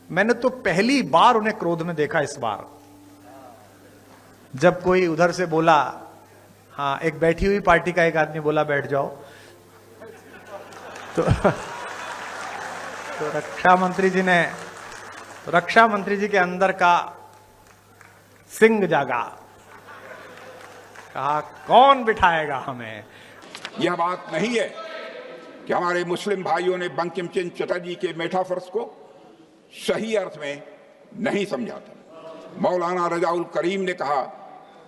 मैंने तो पहली बार उन्हें क्रोध में देखा इस बार, जब कोई उधर से बोला, हाँ, एक बैठी हुई पार्टी का एक आदमी बोला बैठ जाओ, तो रक्षा मंत्री जी के अंदर का सिंह जागा, कहा कौन बिठाएगा हमें। यह बात नहीं है कि हमारे मुस्लिम भाइयों ने बंकिम चंद्र चटर्जी के मेटाफर्स को सही अर्थ में नहीं समझा था। मौलाना रजाउल करीम ने कहा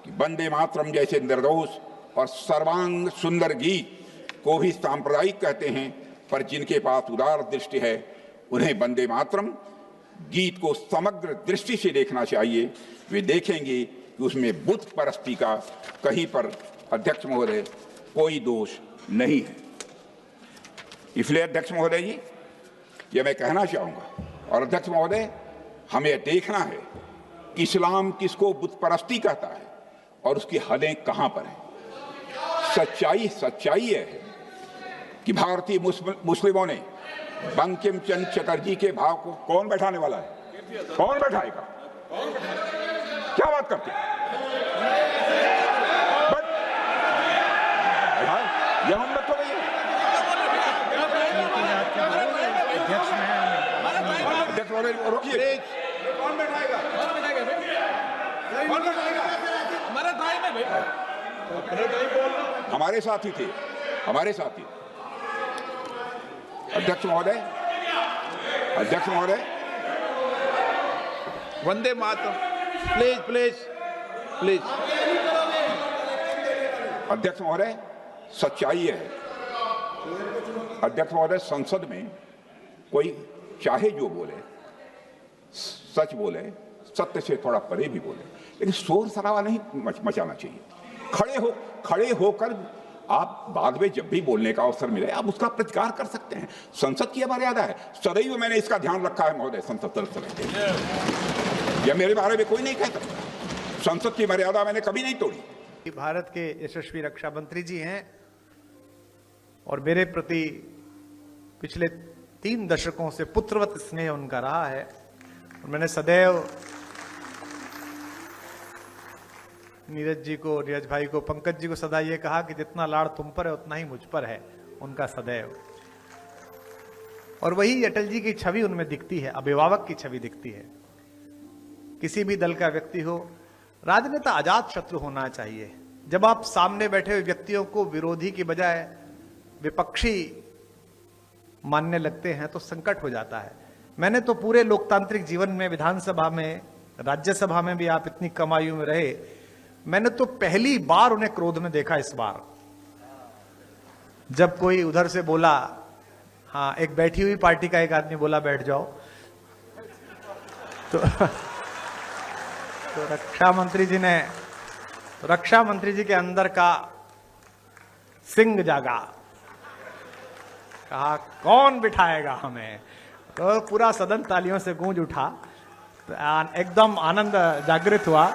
कि वंदे मातरम जैसे निर्दोष और सर्वांग सुंदर गीत को भी सांप्रदायिक कहते हैं, पर जिनके पास उदार दृष्टि है उन्हें वंदे मातरम गीत को समग्र दृष्टि से देखना चाहिए। वे देखेंगे कि उसमें बुत परस्ती का कहीं पर, अध्यक्ष महोदय, कोई दोष नहीं है। इसलिए अध्यक्ष महोदय जी, यह मैं कहना चाहूंगा, और अध्यक्ष महोदय, हमें देखना है कि इस्लाम किसको बुत परस्ती कहता है और उसकी हदें कहां पर हैं। सच्चाई है कि भारतीय मुस्लिमों ने बंकिम चंद्र चटर्जी के भाव को, कौन बैठाने वाला है? कौन बैठाएगा? क्या बात करते हैं? यह हिम्मत हो गई है। अध्यक्ष महोदय रोकिए। कौन बैठाएगा? हमारे साथी थे, हमारे साथी। अध्यक्ष महोदय, वंदे मातरम, प्लीज। अध्यक्ष महोदय, सच्चाई है। अध्यक्ष महोदय, संसद में कोई चाहे जो बोले, सच बोले, सत्य से थोड़ा परे भी बोले, लेकिन शोर शराबा नहीं मचाना चाहिए। खड़े होकर आप बाद में जब भी बोलने का अवसर मिले आप उसका प्रतिकार कर सकते हैं। संसद की मर्यादा है, सदैव मैंने इसका ध्यान रखा है महोदय। संसद तरफ से यह मेरे बारे में कोई नहीं कहता, संसद की मर्यादा मैंने कभी नहीं तोड़ी। भारत के यशस्वी रक्षा मंत्री जी हैं और मेरे प्रति पिछले 3 दशकों से पुत्रवत स्नेह उनका रहा है, और मैंने सदैव नीरज भाई को, पंकज जी को सदा ये कहा कि जितना लाड़ तुम पर है उतना ही मुझ पर है उनका सदैव। और वही अटल जी की छवि उनमें दिखती है, अभिभावक की छवि दिखती है। किसी भी दल का व्यक्ति हो, राजनेता अजात शत्रु होना चाहिए। जब आप सामने बैठे हुए व्यक्तियों को विरोधी की बजाय विपक्षी मानने लगते हैं तो संकट हो जाता है। मैंने तो पूरे लोकतांत्रिक जीवन में, विधानसभा में, राज्यसभा में भी आप इतनी कम आयु में रहे, मैंने तो पहली बार उन्हें क्रोध में देखा इस बार, जब कोई उधर से बोला, हाँ, एक बैठी हुई पार्टी का एक आदमी बोला बैठ जाओ, तो रक्षा मंत्री जी के अंदर का सिंह जागा, कहा कौन बिठाएगा हमें। तो पूरा सदन तालियों से गूंज उठा, एकदम आनंद जागृत हुआ।